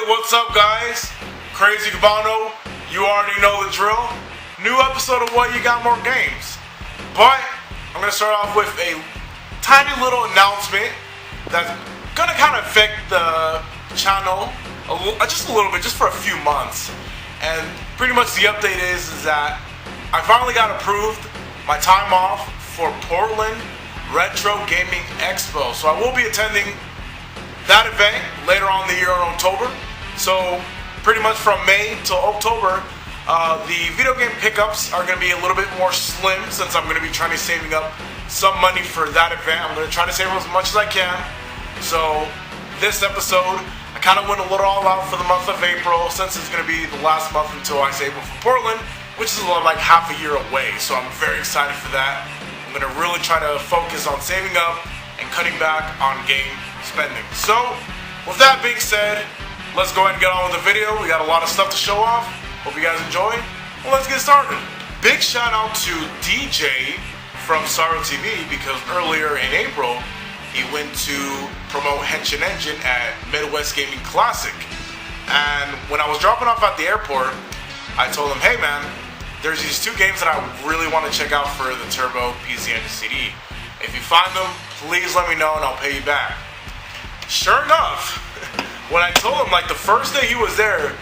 What's up, guys? Crazy Cabano, you already know the drill. New episode of What You Got More Games. But I'm going to start off with a tiny little announcement that's going to kind of affect the channel just a little bit, just for a few months. And pretty much the update is that I finally got approved my time off for Portland Retro Gaming Expo. So I will be attending that event later on in the year in October. So pretty much from May till October, the video game pickups are going to be a little bit more slim since I'm going to be trying to saving up some money for that event. I'm going to try to save as much as I can. So this episode, I kind of went a little all out for the month of April since it's going to be the last month until I save up for Portland, which is like half a year away. So I'm very excited for that. I'm going to really try to focus on saving up and cutting back on game spending. So with that being said, let's go ahead and get on with the video. We got a lot of stuff to show off. Hope you guys enjoy. Well, let's get started. Big shout out to DJ from Sarumaru TV because earlier in April he went to promote Henshin Engine at Midwest Gaming Classic. And when I was dropping off at the airport, I told him, hey man, there's these two games that I really want to check out for the Turbo PC Engine CD. If you find them, please let me know and I'll pay you back. Sure enough, when I told him, like the first day he was there,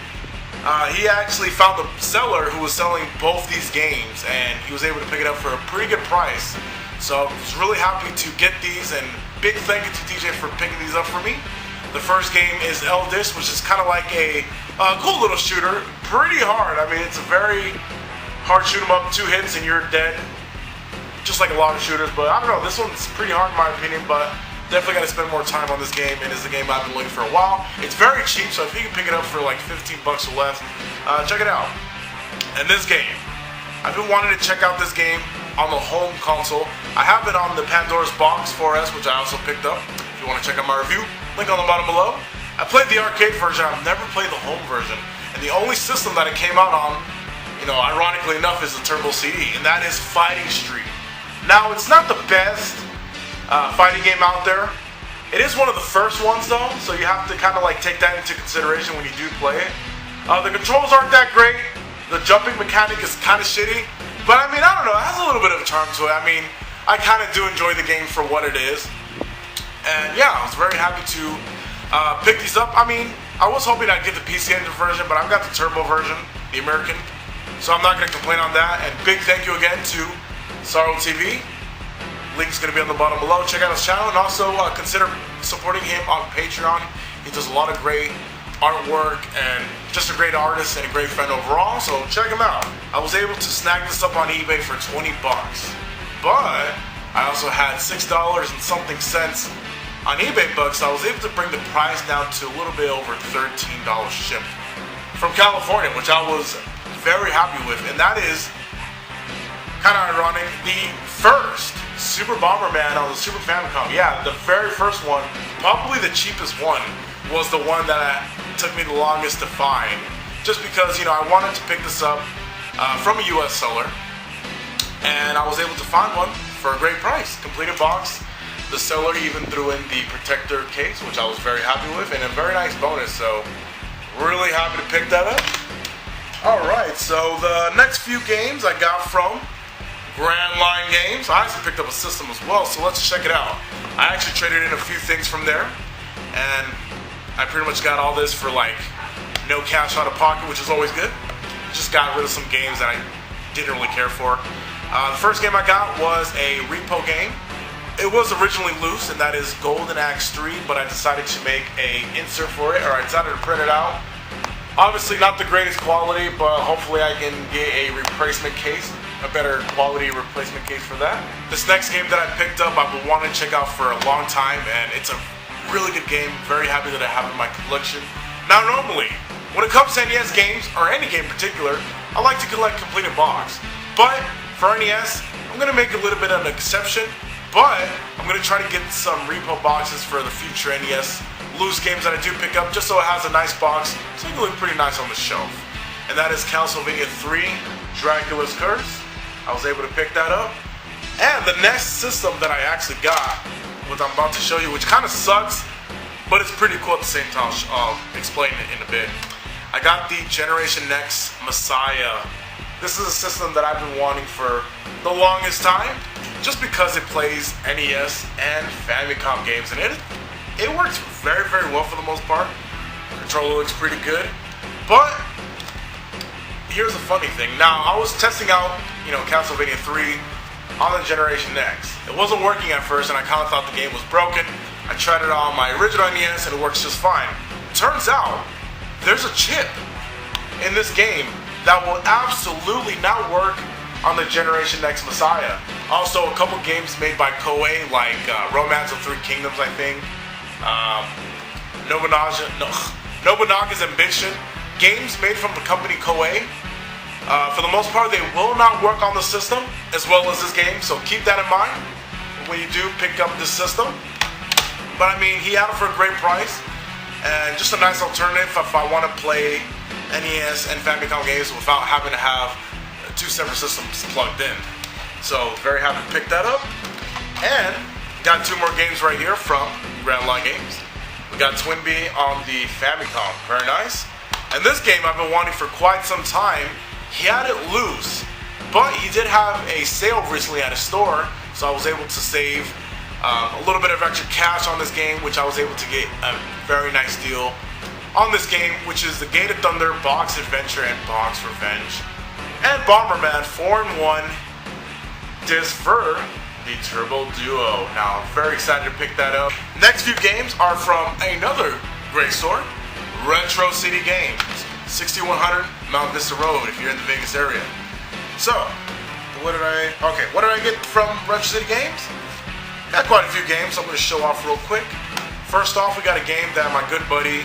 he actually found a seller who was selling both these games and he was able to pick it up for a pretty good price. So I was really happy to get these, and big thank you to DJ for picking these up for me. The first game is Eldis, which is kind of like a cool little shooter. Pretty hard. I mean, it's a very hard shoot 'em up, 2 hits and you're dead. Just like a lot of shooters, but I don't know, this one's pretty hard in my opinion, but definitely got to spend more time on this game, and it's a game I've been looking for a while. It's very cheap, so if you can pick it up for like 15 bucks or less, check it out. And this game, I've been wanting to check out this game on the home console. I have it on the Pandoras box 4S, which I also picked up. If you want to check out my review, link on the bottom below. I played the arcade version, I've never played the home version, and the only system that it came out on, ironically enough, is the Turbo CD, and that is Fighting Street. Now, it's not the best fighting game out there. It is one of the first ones though, so you have to kind of like take that into consideration when you do play it. The controls aren't that great. The jumping mechanic is kind of shitty, but I mean, I don't know, it has a little bit of a charm to it. I mean, I kind of do enjoy the game for what it is, and yeah, I was very happy to pick these up. I mean, I was hoping I'd get the PC Engine version, but I've got the Turbo version, the American, so I'm not going to complain on that. And big thank you again to Sarumaru TV. Link's going to be on the bottom below. Check out his channel, and also consider supporting him on Patreon. He does a lot of great artwork and just a great artist and a great friend overall, so check him out. I was able to snag this up on eBay for 20 bucks, but I also had $6 and something cents on eBay bucks, so I was able to bring the price down to a little bit over $13 shipped from California, which I was very happy with. And that is kind of ironic. The first Super Bomberman on the Super Famicom, yeah, the very first one, probably the cheapest one, was the one that took me the longest to find. Just because, I wanted to pick this up from a US seller, and I was able to find one for a great price. Completed box. The seller even threw in the protector case, which I was very happy with, and a very nice bonus, so really happy to pick that up. Alright, so the next few games I got from Grand Line Games. I actually picked up a system as well, so let's check it out. I actually traded in a few things from there, and I pretty much got all this for like no cash out of pocket, which is always good. Just got rid of some games that I didn't really care for. The first game I got was a repo game. It was originally loose, and that is Golden Axe 3, but I decided to make a insert for it, or I decided to print it out. Obviously not the greatest quality, but hopefully I can get a replacement case, a better quality replacement case for that. This next game that I picked up, I've been wanting to check out for a long time, and it's a really good game. Very happy that I have it in my collection. Now normally, when it comes to NES games, or any game in particular, I like to collect completed box. But for NES, I'm going to make a little bit of an exception, but I'm going to try to get some repo boxes for the future NES loose games that I do pick up, just so it has a nice box, so it can look pretty nice on the shelf. And that is Castlevania 3, Dracula's Curse. I was able to pick that up. And the next system that I actually got, which I'm about to show you, which kind of sucks, but it's pretty cool at the same time. I'll explain it in a bit. I got the Generation Next Messiah. This is a system that I've been wanting for the longest time, just because it plays NES and Famicom games, and it works very, very well for the most part. The controller looks pretty good, but here's the funny thing. Now, I was testing out, Castlevania 3 on the Generation Next. It wasn't working at first, and I kind of thought the game was broken. I tried it on my original NES, and it works just fine. Turns out, there's a chip in this game that will absolutely not work on the Generation Next Messiah. Also, a couple games made by Koei, like Romance of Three Kingdoms, I think. Nobunaga's Ambition. Games made from the company Koei. For the most part, they will not work on the system as well as this game, so keep that in mind when you do pick up this system. But I mean, he had it for a great price, and just a nice alternative if I want to play NES and Famicom games without having to have two separate systems plugged in. So very happy to pick that up. And got two more games right here from Grand Line Games. We got Twinbee on the Famicom, very nice. And this game I've been wanting for quite some time. He had it loose, but he did have a sale recently at a store, so I was able to save a little bit of extra cash on this game, which I was able to get a very nice deal on this game, which is the Gate of Thunder, Box Adventure, and Box Revenge. And Bomberman 4-in-1 disc for the Turbo Duo. Now, I'm very excited to pick that up. Next few games are from another great store, Retro City Games. 6100 Mount Vista Road if you're in the Vegas area. So, what did I get from Retro City Games? Got quite a few games, so I'm going to show off real quick. First off, we got a game that my good buddy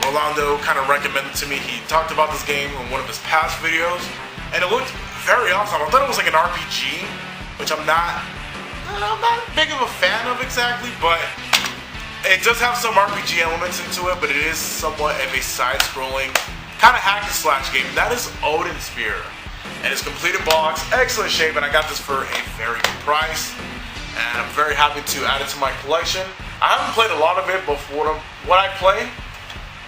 Rolando kind of recommended to me. He talked about this game in one of his past videos, and it looked very awesome. I thought it was like an RPG, which I'm not big of a fan of exactly, but it does have some RPG elements into it, but it is somewhat of a side-scrolling kind of hack and slash game. That is Odin Sphere, and it's completed box, excellent shape, and I got this for a very good price, and I'm very happy to add it to my collection. I haven't played a lot of it, but for what I play,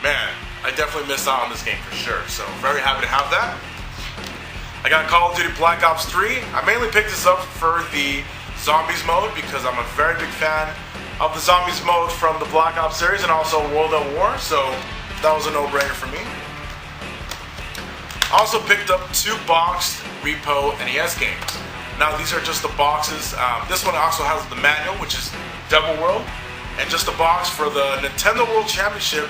man, I definitely missed out on this game for sure, so very happy to have that. I got Call of Duty Black Ops 3. I mainly picked this up for the Zombies mode because I'm a very big fan of the Zombies mode from the Black Ops series, and also World at War, so that was a no-brainer for me. Also picked up two boxed Repo NES games. Now these are just the boxes. This one also has the manual, which is Double World, and just a box for the Nintendo World Championship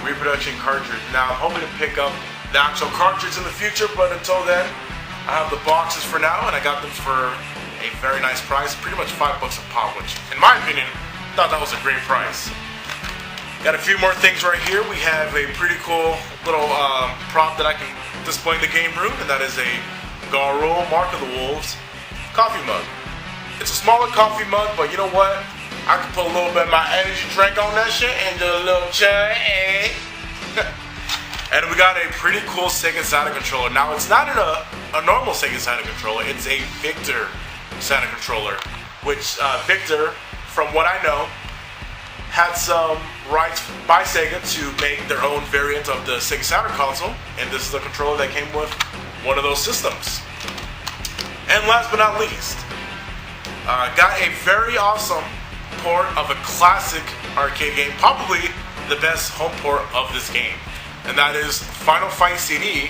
reproduction cartridge. Now I'm hoping to pick up the actual cartridge in the future, but until then, I have the boxes for now, and I got them for a very nice price, pretty much $5 a pop, which, in my opinion, thought that was a great price. Got a few more things right here. We have a pretty cool little prop that I can display in the game room, and that is a Galore Mark of the Wolves coffee mug. It's a smaller coffee mug, but you know what? I can put a little bit of my energy drink on that shit and do a little chai. And we got a pretty cool Sega Saturn controller. Now, it's not a normal Sega Saturn controller. It's a Victor Saturn controller, which Victor, from what I know, had some rights by Sega to make their own variant of the Sega Saturn console, and this is the controller that came with one of those systems. And last but not least, got a very awesome port of a classic arcade game, probably the best home port of this game, and that is Final Fight CD,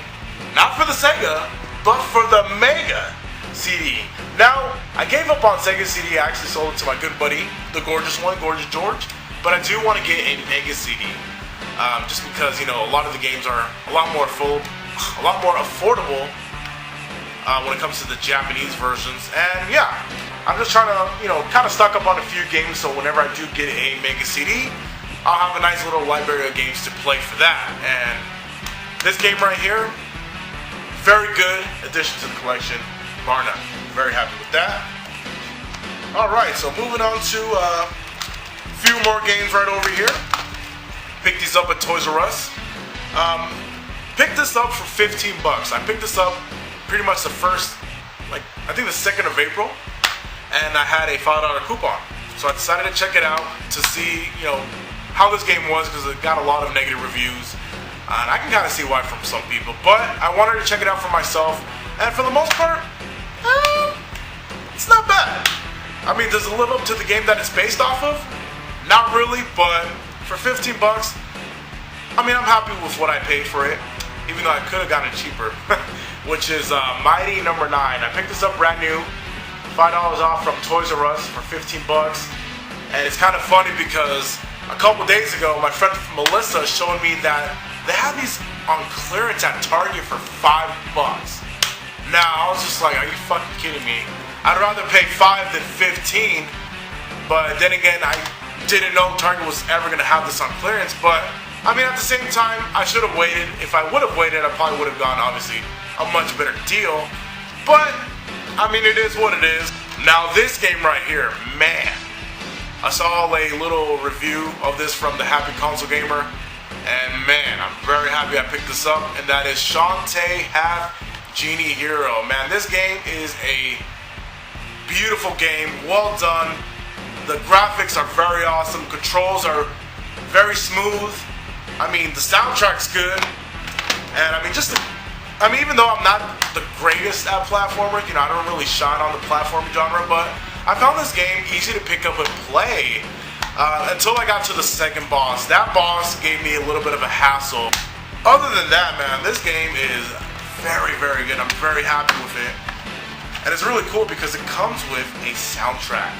not for the Sega, but for the Mega CD. Now, I gave up on Sega CD. I actually sold it to my good buddy, the gorgeous one, Gorgeous George, but I do want to get a Mega CD, just because, a lot of the games are a lot more affordable when it comes to the Japanese versions. And yeah, I'm just trying to, kind of stock up on a few games, so whenever I do get a Mega CD, I'll have a nice little library of games to play for that. And this game right here, very good addition to the collection, bar none. Very happy with that. Alright, so moving on to a few more games right over here. Picked these up at Toys R Us. Picked this up for $15. I picked this up pretty much the first, I think the 2nd of April, and I had a $5 coupon. So So I decided to check it out to see, how this game was, because it got a lot of negative reviews. And I can kind of see why from some people, but I wanted to check it out for myself. And for the most part, it's not bad. I mean, does it live up to the game that it's based off of? Not really, but for 15 bucks, I mean, I'm happy with what I paid for it, even though I could have gotten it cheaper, which is Mighty number 9. I picked this up brand new, $5 off from Toys R Us for 15 bucks. And it's kind of funny because a couple days ago, my friend Melissa showed me that they have these on clearance at Target for $5. Now, I was just like, are you fucking kidding me? I'd rather pay 5 than 15, but then again, I didn't know Target was ever going to have this on clearance, but I mean, at the same time, I should have waited. If I would have waited, I probably would have gone, obviously, a much better deal, but I mean, it is what it is. Now, this game right here, man, I saw a little review of this from the Happy Console Gamer, and man, I'm very happy I picked this up, and that is Shantae Half Genie Hero. Man, this game is a beautiful game, well done. The graphics are very awesome, controls are very smooth. I mean, the soundtrack's good, and I mean, even though I'm not the greatest at platformers, I don't really shine on the platform genre, but I found this game easy to pick up and play until I got to the second boss. That boss gave me a little bit of a hassle. Other than that, man, this game is very, very good. I'm very happy with it. And it's really cool because it comes with a soundtrack.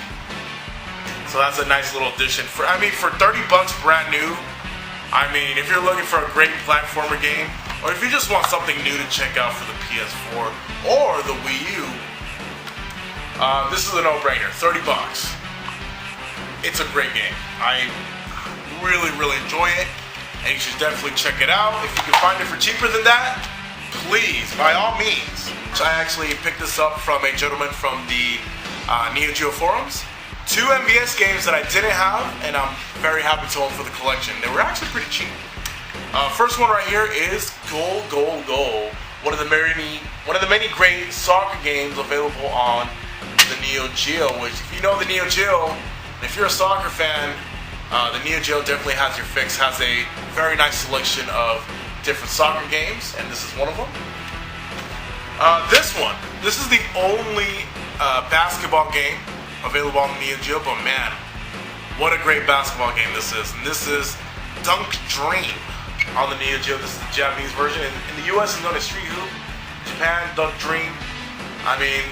So that's a nice little addition. For 30 bucks brand new, I mean, if you're looking for a great platformer game, or if you just want something new to check out for the PS4 or the Wii U, this is a no-brainer. 30 bucks. It's a great game. I really, really enjoy it, and you should definitely check it out. If you can find it for cheaper than that, please, by all means. I actually picked this up from a gentleman from the Neo Geo forums. 2 MVS games that I didn't have, and I'm very happy to own for the collection. They were actually pretty cheap. First one right here is Goal, Goal, Goal. One of the many great soccer games available on the Neo Geo. Which, if you know the Neo Geo, if you're a soccer fan, the Neo Geo definitely has your fix. Has a very nice selection of different soccer games, and this is one of them. This is the only basketball game available on the Neo Geo, but man, what a great basketball game this is. And this is Dunk Dream on the Neo Geo. This is the Japanese version. In the US, it's known as Street Hoop. Japan, Dunk Dream. I mean,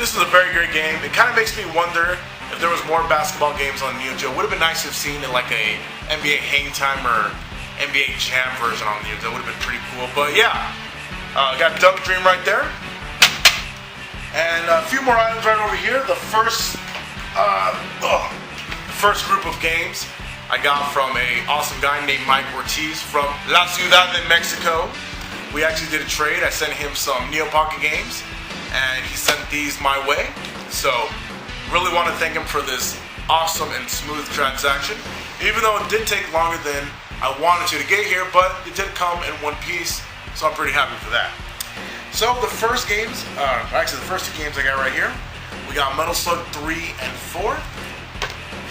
this is a very great game. It kind of makes me wonder if there was more basketball games on the Neo Geo. Would have been nice to have seen in like a NBA Hang Time or NBA Jam version on the Neo Geo. Would have been pretty cool. But yeah, got Dunk Dream right there. And a few more items right over here. The first group of games I got from an awesome guy named Mike Ortiz from La Ciudad de Mexico. We actually did a trade. I sent him some Neo Pocket games, and he sent these my way. So, really want to thank him for this awesome and smooth transaction. Even though it did take longer than I wanted to get here, but it did come in one piece, so I'm pretty happy for that. So the first the first 2 games I got right here, we got Metal Slug 3 and 4.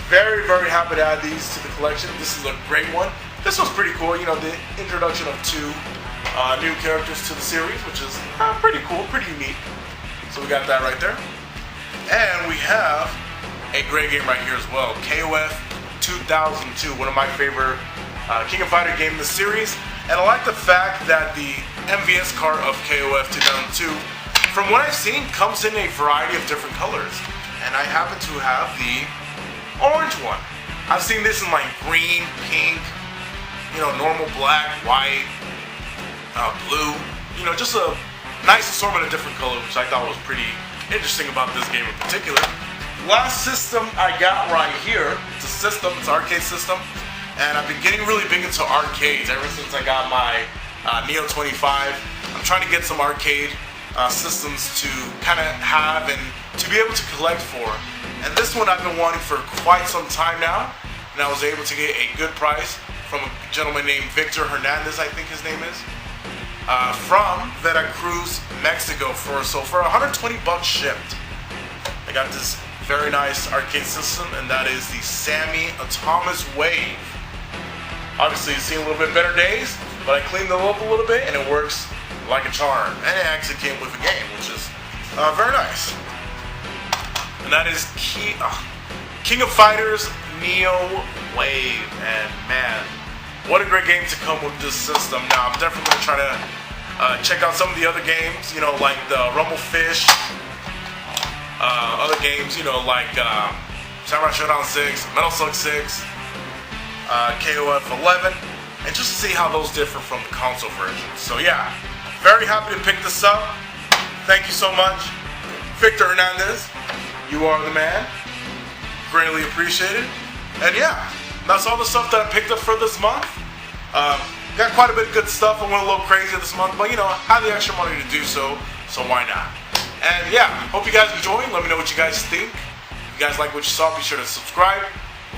Very, very happy to add these to the collection. This is a great one. This was pretty cool, the introduction of 2 new characters to the series, which is pretty cool, pretty unique. So we got that right there. And we have a great game right here as well, KOF 2002, one of my favorite King of Fighter games in the series. And I like the fact that the MVS cart of KOF 2002, from what I've seen, comes in a variety of different colors. And I happen to have the orange one. I've seen this in like green, pink, normal black, white, blue. Just a nice assortment of different colors, which I thought was pretty interesting about this game in particular. Last system I got right here, it's an arcade system. And I've been getting really big into arcades ever since I got my Neo 25. I'm trying to get some arcade systems to kind of have and to be able to collect for. And this one I've been wanting for quite some time now. And I was able to get a good price from a gentleman named Victor Hernandez, I think his name is, from Veracruz, Mexico. For $120 shipped. I got this very nice arcade system, and that is the Sammy Thomas Wave. Obviously, it's seen a little bit better days, but I cleaned it up a little bit, and it works like a charm. And it actually came with a game, which is very nice. And that is King of Fighters Neo Wave. And man, what a great game to come with this system. Now, I'm definitely going to try to check out some of the other games, you know, like the Rumble Fish. Other games, you know, like Samurai Showdown 6, Metal Slug 6, KOF 11, and just to see how those differ from the console version. So yeah, very happy to pick this up. Thank you so much, Victor Hernandez. You are the man. Greatly appreciated. And yeah, that's all the stuff that I picked up for this month. Got quite a bit of good stuff. I went a little crazy this month, but you know, I have the extra money to do so why not? And yeah, hope you guys enjoyed. Let me know what you guys think. If you guys like what you saw, be sure to subscribe,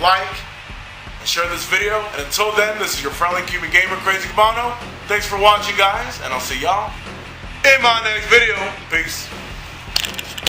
like, and share this video. And until then, this is your friendly Cuban gamer, Crazy Cabano. Thanks for watching, guys, and I'll see y'all in my next video. Peace.